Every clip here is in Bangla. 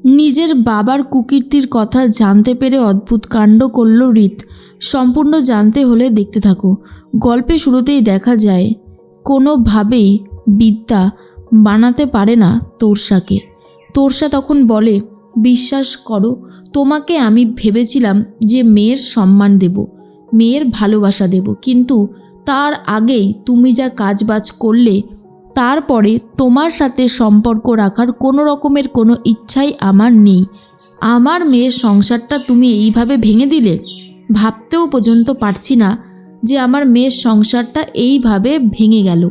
নিজের বাবার কুকীর্তির কথা জানতে পেরে অদ্ভুত কাণ্ড করল রিত। সম্পূর্ণ জানতে হলে দেখতে থাকো। গল্পে শুরুতেই দেখা যায় কোনোভাবেই বিদ্যা বানাতে পারে না তোরসাকে। তোরসা তখন বলে, বিশ্বাস করো, তোমাকে আমি ভেবেছিলাম যে মেয়ের সম্মান দেব, মেয়ের ভালোবাসা দেব, কিন্তু তার আগেই তুমি যা কাজবাজ করলে, তারপরে তোমার সাথে সম্পর্ক রাখার কোনো রকমের কোনো ইচ্ছাই আমার নেই। আমার মেয়ের সংসারটা তুমি এইভাবে ভেঙে দিলে। ভাবতেও পর্যন্ত পারছি না যে আমার মেয়ের সংসারটা এইভাবে ভেঙে গেল।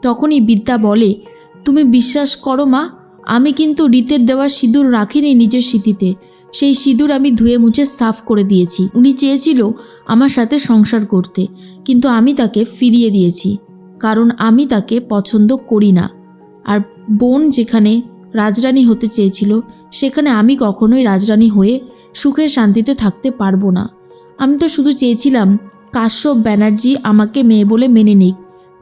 তখনই বিদ্যা বলে, তুমি বিশ্বাস করো মা, আমি কিন্তু রিতের দেওয়া সিঁদুর রাখিনি নিজের স্মৃতিতে। সেই সিঁদুর আমি ধুয়ে মুছে সাফ করে দিয়েছি। উনি চেয়েছিল আমার সাথে সংসার করতে, কিন্তু আমি তাকে ফিরিয়ে দিয়েছি, কারণ আমি তাকে পছন্দ করি না। আর বোন যেখানে রাজরানী হতে চেয়েছিল, সেখানে আমি কখনোই রাজরানী হয়ে সুখে শান্তিতে থাকতে পারবো না। আমি তো শুধু চেয়েছিলাম কাশ্যপ ব্যানার্জি আমাকে মেয়ে বলে মেনে নিক,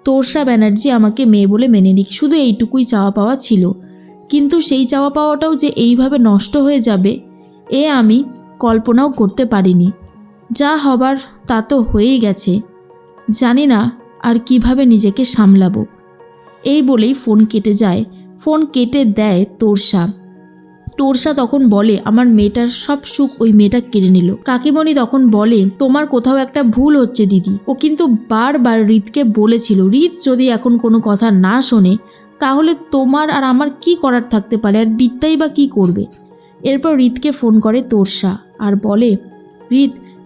তোরসা ব্যানার্জি আমাকে মেয়ে বলে মেনে নিক, শুধু এইটুকুই চাওয়া পাওয়া ছিল। কিন্তু সেই চাওয়া পাওয়াটাও যে এইভাবে নষ্ট হয়ে যাবে, এ আমি কল্পনাও করতে পারিনি। যা হবার তা তো হয়েই গেছে, জানি না আর কিভাবে নিজেকে সামলাবো। এই বলেই ফোন কেটে যায়। ফোন কেটে দেয় তোরসা। তোরসা তখন বলে, আমার মেয়েটার সব সুখ ওই মেয়েটা কেড়ে নিল। কাকিমণি তখন বলে, তোমার কোথাও একটা ভুল হচ্ছে দিদি। ও কিন্তু বারবার রিতকে বলেছিল, রিত যদি এখন কোনো কথা না শোনে, তাহলে তোমার আর আমার কি করার থাকতে পারে, আর বিদ্যাই বা কী করবে। এরপর রিতকে ফোন করে তোরসা আর বলে,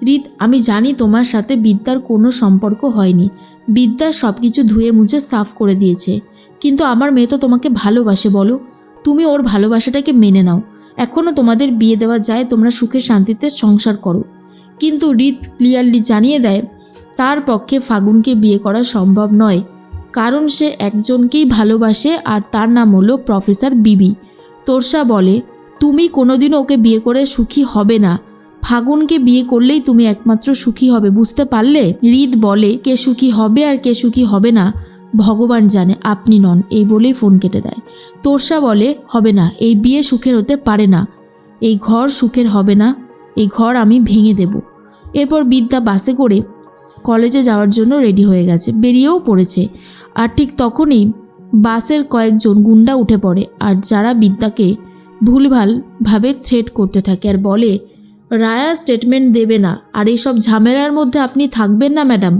রিত, আমি জানি তোমার সাথে বিদ্যার কোনো সম্পর্ক হয়নি, বিদ্যা সব কিছু ধুয়ে মুছে সাফ করে দিয়েছে, কিন্তু আমার মেয়ে তো তোমাকে ভালোবাসে, বলো, তুমি ওর ভালোবাসাটাকে মেনে নাও। এখনও তোমাদের বিয়ে দেওয়া যায়, তোমরা সুখে শান্তিতে সংসার করো। কিন্তু রিত ক্লিয়ারলি জানিয়ে দেয় তার পক্ষে ফাগুনকে বিয়ে করা সম্ভব নয়, কারণ সে একজনকেই ভালোবাসে, আর তার নাম হলো প্রফেসর বিবি। তোরসা বলে, তুমি কোনোদিনও ওকে বিয়ে করে সুখী হবে না, ফাগুনকে বিয়ে করলেই তুমি একমাত্র সুখী হবে, বুঝতে পারলে? রিত বলে, কে সুখী হবে আর কে সুখী হবে না ভগবান জানে, আপনি নন। এই বলেই ফোন কেটে দেয়। তোরসা বলে, হবে না, এই বিয়ে সুখের হতে পারে না, এই ঘর সুখের হবে না, এই ঘর আমি ভেঙে দেব। এরপর বিদ্যা বাসে করে কলেজে যাওয়ার জন্য রেডি হয়ে গেছে, বেরিয়েও পড়েছে। আর ঠিক তখনই বাসের কয়েকজন গুন্ডা উঠে পড়ে, আর যারা বিদ্যাকে ভুলভালভাবে থ্রেট করতে থাকে আর বলে, রায়া স্টেটমেন্ট দেবে না, আর এইসব ঝামেলার মধ্যে আপনি থাকবেন না ম্যাডাম।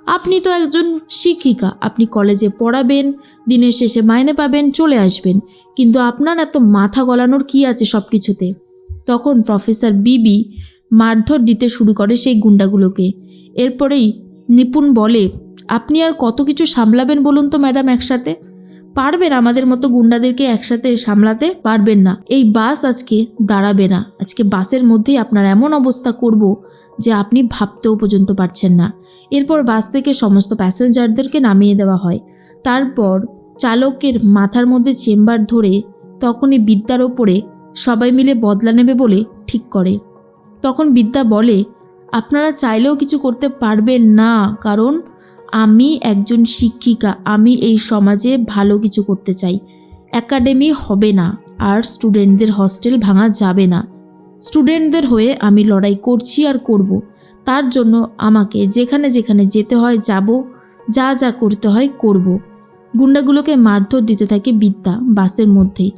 আপনি তো একজন শিক্ষিকা, আপনি কলেজে পড়াবেন, দিনের শেষে মাইনে পাবেন, চলে আসবেন, কিন্তু আপনার এত মাথা গলানোর কি আছে সব কিছুতে? তখন প্রফেসর বিবি মারধর দিতে শুরু করে সেই গুন্ডাগুলোকে। এরপরেই নিপুণ বলে, আপনি আর কত কিছু সামলাবেন বলুন তো ম্যাডাম একসাথে? পারবেন আমাদের মতো গুন্ডাদেরকে একসাথে সামলাতে? পারবেন না। এই বাস আজকে দাঁড়াবে না, আজকে বাসের মধ্যেই আপনার এমন অবস্থা করব যে আপনি ভাবতেও পর্যন্ত পারছেন না। এরপর বাস থেকে সমস্ত প্যাসেঞ্জারদেরকে নামিয়ে দেওয়া হয়। তারপর চালকের মাথার মধ্যে চেম্বার ধরে তখনই বিদ্যার ওপরে সবাই মিলে বদলা নেবে বলে ঠিক করে। তখন বিদ্যা বলে, আপনারা চাইলেও কিছু করতে পারবেন না, কারণ আমি একজন শিক্ষিকা, আমি এই সমাজে ভালো কিছু করতে চাই। একাডেমি হবে না, আর স্টুডেন্টদের হস্টেল ভাঙা যাবে না। স্টুডেন্টদের হয়ে আমি লড়াই করছি আর করব। তার জন্য আমাকে যেখানে যেখানে যেতে হয় যাব, যা যা করতে হয় করব। গুন্ডাগুলোকে মারধর দিতে থাকে বিদ্যা বাসের মধ্যেই।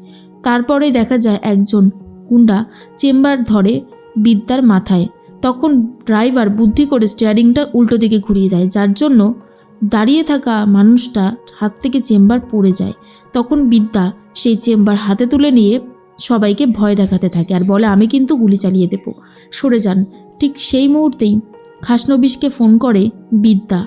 তারপরেই দেখা যায় একজন গুন্ডা চেম্বার ধরে বিদ্যার মাথায়। তখন ড্রাইভার বুদ্ধি করে স্টিয়ারিংটা উল্টো দিকে ঘুরিয়ে দেয়, যার জন্য দাঁড়িয়ে থাকা মানুষটা হাত থেকে চেম্বার পড়ে যায়। তখন বিদ্যা সেই চেম্বার হাতে তুলে নিয়ে সবাইকে ভয় দেখাতে থাকে আর বলে, আমি কিন্তু গুলি চালিয়ে দেব, সরে যান। ঠিক সেই মুহূর্তেই খাসনবিশকে ফোন করে বিদ্যা,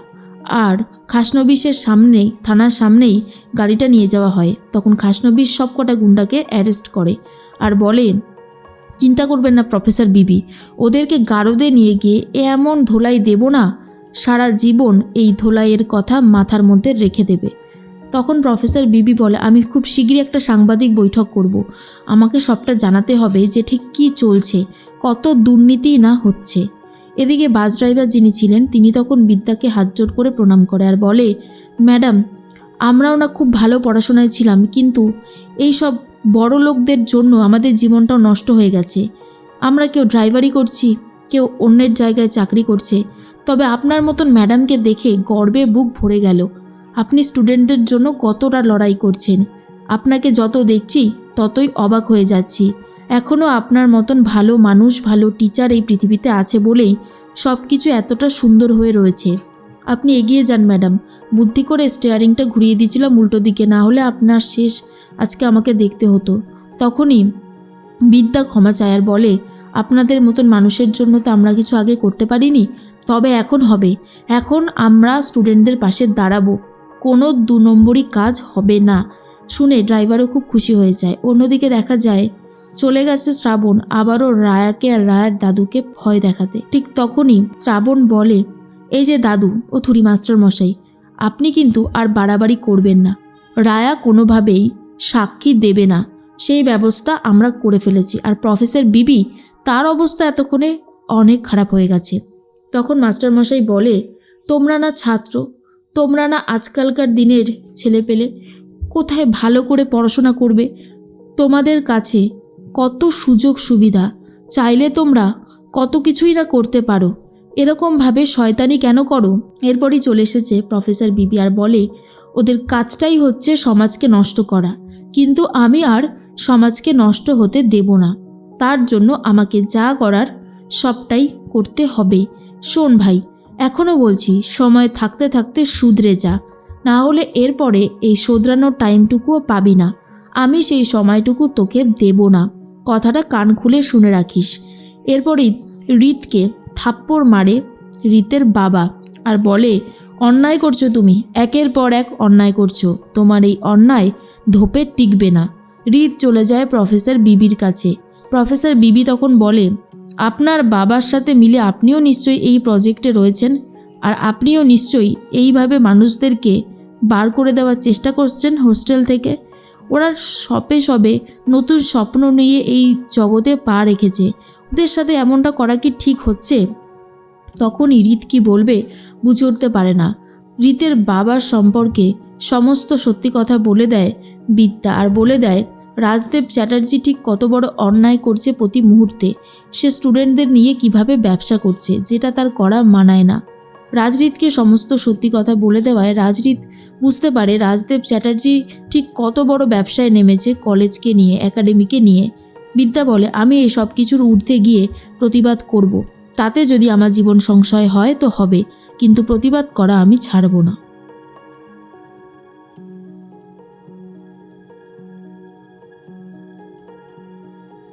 আর খাসনবিশের সামনেই, থানার সামনেই গাড়িটা নিয়ে যাওয়া হয়। তখন খাসনবিশ সব কটা গুন্ডাকে অ্যারেস্ট করে আর বলে, চিন্তা করবেন না প্রফেসর বিবি, ওদেরকে গারদে নিয়ে গিয়ে এমন ধোলাই দেব না, সারা জীবন এই ধোলাইয়ের কথা মাথার মধ্যে রেখে দেবে। তখন প্রফেসর বিবি বলে, আমি খুব শীঘ্রই একটা সাংবাদিক বৈঠক করব, আমাকে সবটা জানাতে হবে যে ঠিক কী চলছে, কত দুর্নীতি না হচ্ছে। এদিকে বাস ড্রাইভার যিনি ছিলেন, তিনি তখন বিদ্যাকে হাতজোড় করে প্রণাম করে আর বলে, ম্যাডাম, আমরাও না খুব ভালো পড়াশোনায় ছিলাম, কিন্তু এই সব বড় লোকদের জন্য আমাদের জীবনটাও নষ্ট হয়ে গেছে। আমরা কেউ ড্রাইভারি করছি, কেউ অন্যের জায়গায় চাকরি করছে। তবে আপনার মতন ম্যাডামকে দেখে গর্বে বুক ভরে গেল। আপনি স্টুডেন্টদের জন্য কতটা লড়াই করছেন। আপনাকে যত দেখছি ততই অবাক হয়ে যাচ্ছি। এখনও আপনার মতন ভালো মানুষ, ভালো টিচার এই পৃথিবীতে আছে বলেই সব কিছু এতটা সুন্দর হয়ে রয়েছে। আপনি এগিয়ে যান ম্যাডাম। বুদ্ধি করে স্টিয়ারিংটা ঘুরিয়ে দিয়েছিলাম উল্টো দিকে, না হলে আপনার শেষ আজকে আমাকে দেখতে হতো। তখনই বিদ্যা ক্ষমা চায় আর বলে, আপনাদের মতন মানুষের জন্য তো আমরা কিছু আগে করতে পারিনি, তবে এখন হবে। এখন আমরা স্টুডেন্টদের পাশে দাঁড়াবো। কোনো 2 নম্বরই কাজ হবে না। শুনে ড্রাইভারও খুব খুশি হয়ে যায়। অন্যদিকে দেখা যায় চলে গেছে শ্রাবণ আবারও রায়াকে আর রায়ার দাদুকে ভয় দেখাতে। ঠিক তখনই শ্রাবণ বলে, এই যে দাদু ও থুরি মাস্টার মশাই, আপনি কিন্তু আর বাড়াবাড়ি করবেন না। রায়া কোনোভাবেই সাক্ষী দেবে না, সেই ব্যবস্থা আমরা করে ফেলেছি। আর প্রফেসর বিবি, তার অবস্থা এতক্ষণে অনেক খারাপ হয়ে গেছে। তখন মাস্টার মশাই বলে, তোমরা না ছাত্র, তোমরা না আজকালকার দিনের ছেলে পেলে, কোথায় ভালো করে পড়াশোনা করবে? তোমাদের কাছে কত সুযোগ সুবিধা, চাইলে তোমরা কত কিছুই না করতে পারো। এরকমভাবে শয়তানি কেন করো? এরপরই চলে এসেছে প্রফেসর বিবি আর বলে, ওদের কাজটাই হচ্ছে সমাজকে নষ্ট করা, কিন্তু আমি আর সমাজকে নষ্ট হতে দেব না। তার জন্য আমাকে যা করার সবটাই করতে হবে। শোন ভাই, এখনও বলছি, সময় থাকতে থাকতে শুধরে যা, না হলে এরপরে এই শোধরানোর টাইমটুকুও পাবি না। আমি সেই সময়টুকু তোকে দেব না, কথাটা কান খুলে শুনে রাখিস। এরপরই রিতকে থাপ্পড় মারে রিতের বাবা আর বলে, অন্যায় করছো তুমি, একের পর এক অন্যায় করছো। তোমার এই অন্যায় ধোপে টিকবে না। রিত চলে যায় প্রফেসর বিবির কাছে। প্রফেসর বিবি তখন বলে, আপনার বাবার সাথে মিলে আপনিও নিশ্চয়ই এই প্রজেক্টে রয়েছেন, আর আপনিও নিশ্চয়ই এইভাবে মানুষদেরকে বার করে দেওয়ার চেষ্টা করছেন হোস্টেল থেকে। ওরা সবে নতুন স্বপ্ন নিয়ে এই জগতে পা রেখেছে, ওদের সাথে এমনটা করা কি ঠিক হচ্ছে? তখনই রিত কি বলবে বুঝে উঠতে পারে না। রিতের বাবার সম্পর্কে সমস্ত সত্যি কথা বলে দেয় বিদ্যা, আর বলে দেয় রাজদেব চ্যাটার্জি ঠিক কত বড় অন্যায় করছে প্রতি মুহূর্তে। সে স্টুডেন্টদের নিয়ে কিভাবে ব্যবসা করছে, যেটা তার করা মানায় না। রাজরিতকে সমস্ত সত্যি কথা বলে দেওয়ায় রাজরিত বুঝতে পারে রাজদেব চ্যাটার্জি ঠিক কত বড় ব্যবসায় নেমেছে কলেজকে নিয়ে, একাডেমিকে নিয়ে। বিদ্যা বলে, আমি এই সব কিছুর ঊর্ধ্বে গিয়ে প্রতিবাদ করব। তাতে যদি আমার জীবন সংশয় হয় তো হবে, কিন্তু প্রতিবাদ করা আমি ছাড়ব না।